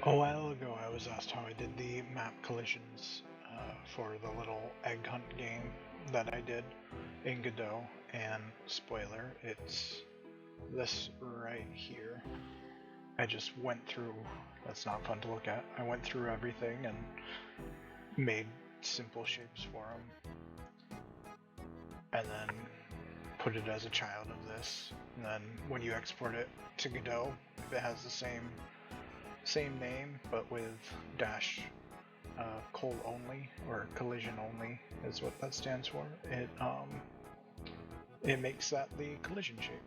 A while ago, I was asked how I did the map collisions for the little egg hunt game that I did in Godot, and spoiler, it's this right here. I just went through, that's not fun to look at, I went through everything and made simple shapes for them, and then put it as a child of this, and then when you export it to Godot, if it has the same name but with dash col only or collision only is what that stands for. It makes that the collision shape.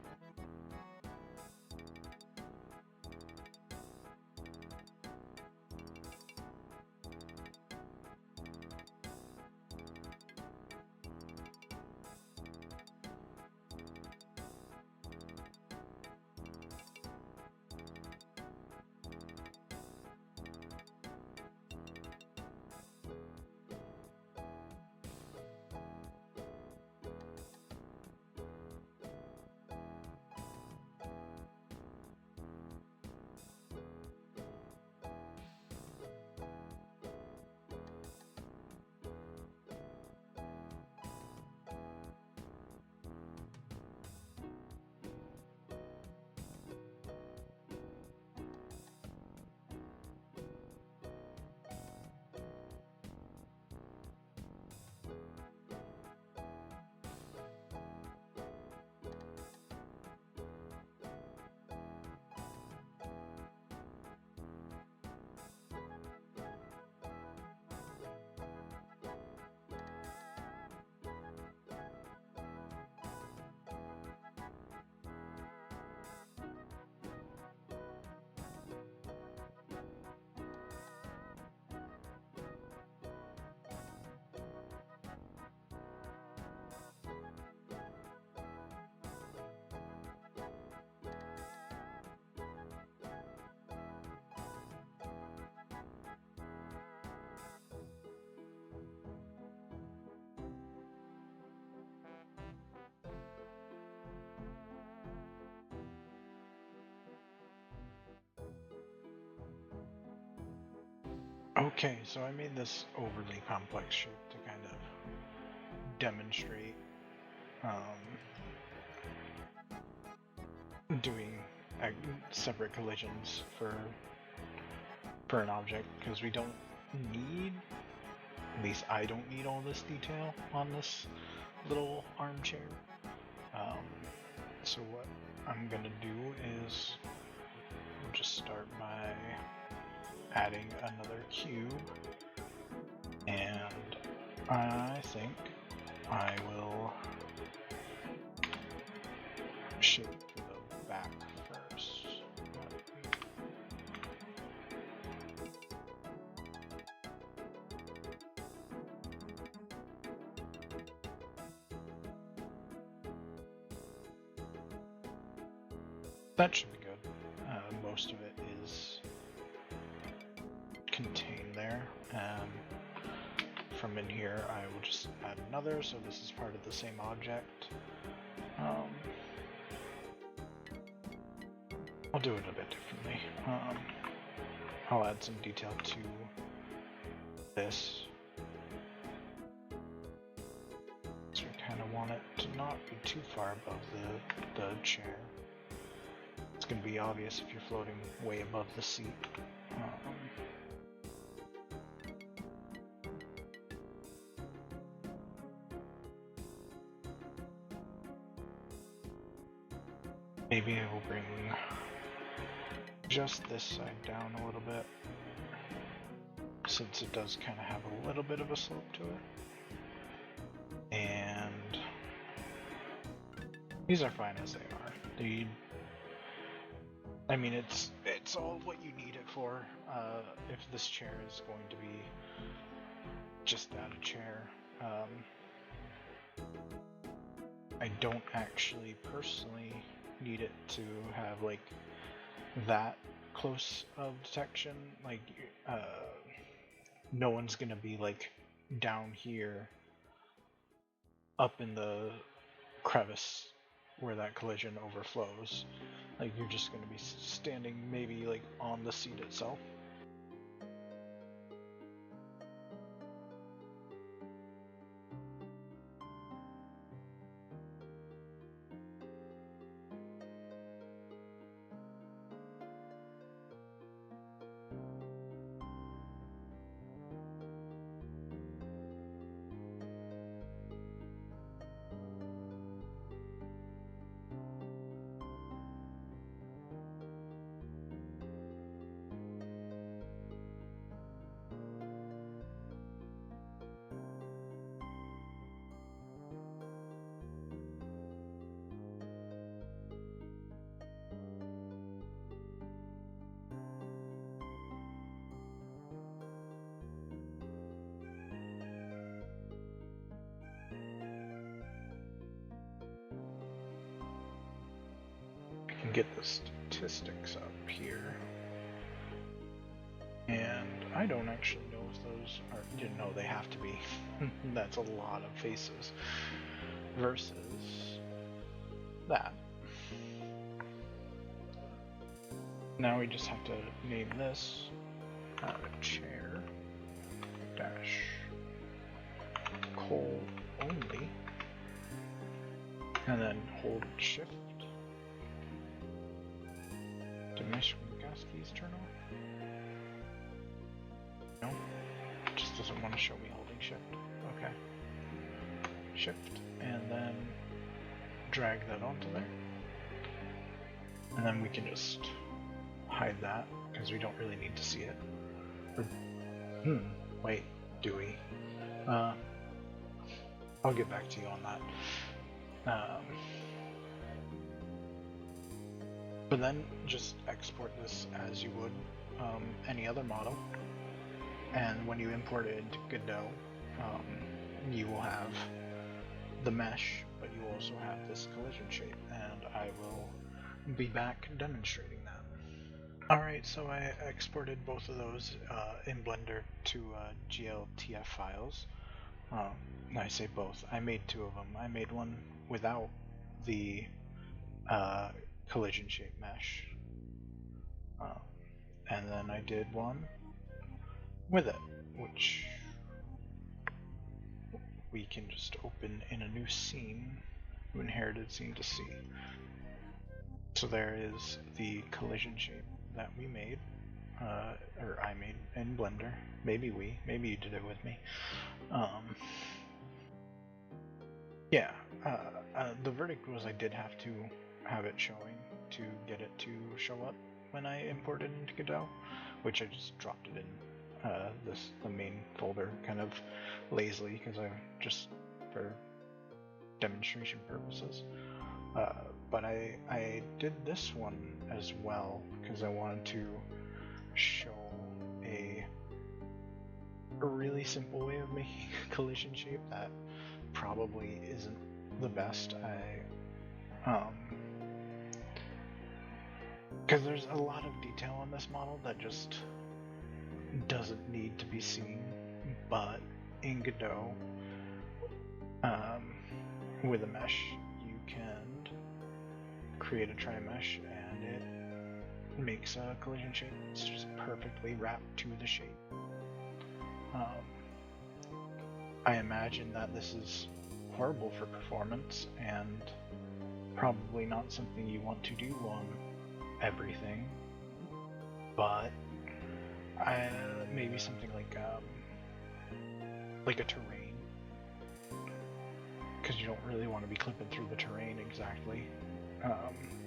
Okay, so I made this overly complex shape to kind of demonstrate doing separate collisions for an object, because we don't need, at least I don't need all this detail on this little armchair. So what I'm gonna do is we'll just start by adding another cube, and I think I will shape the back first. That should be good. Most of it is contained there. From in here, I will just add another, so this is part of the same object. I'll do it a bit differently. I'll add some detail to this. So we kind of want it to not be too far above the chair. It's going to be obvious if you're floating way above the seat. Maybe I will bring just this side down a little bit, since it does kind of have a little bit of a slope to it. And these are fine as they are. I mean, it's all what you need it for. If this chair is going to be just that, a chair. I don't actually personally need it to have like that close of detection. Like no one's gonna be like down here up in the crevice where that collision overflows. Like you're just gonna be standing maybe like on the seat itself. get the statistics up here. And I don't actually know if those are, you know, they have to be. That's a lot of faces versus that. Now we just have to name this chair dash coal only, and then hold shift to mesh when the gas keys turn off. No, it just doesn't want to show me holding shift. Okay. Shift, and then drag that onto there. And then we can just hide that, because we don't really need to see it. Or, wait, do we? I'll get back to you on that. But then just export this as you would any other model. And when you import it into Godot, you will have the mesh, but you also have this collision shape, and I will be back demonstrating that. Alright, so I exported both of those in Blender to GLTF files. I say both. I made two of them. I made one without the collision shape mesh, and then I did one with it, which we can just open in a new scene, new inherited scene to see. So there is the collision shape that we made, or I made in Blender. Maybe you did it with me. Yeah, the verdict was I did have to have it showing to get it to show up when I imported into Godot, which I just dropped it in the main folder kind of lazily, because I just for demonstration purposes. But I did this one as well because I wanted to show a really simple way of making a collision shape that probably isn't the best. Because there's a lot of detail on this model that just doesn't need to be seen, but in Godot, with a mesh, you can create a tri-mesh and it makes a collision shape. It's just perfectly wrapped to the shape. I imagine that this is horrible for performance and probably not something you want to do on everything, but maybe something like a terrain, because you don't really want to be clipping through the terrain exactly.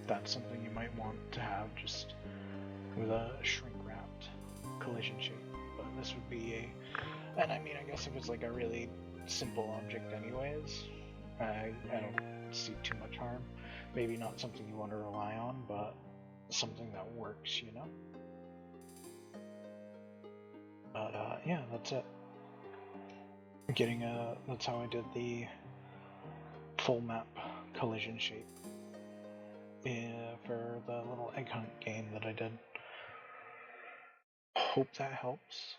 That's something you might want to have just with a shrink-wrapped collision shape. But this would be and I mean, I guess if it's like a really simple object anyways, I don't see too much harm. Maybe not something you want to rely on, but something that works, you know? But yeah, that's it. That's how I did the full map collision shape for the little egg hunt game that I did. Hope that helps.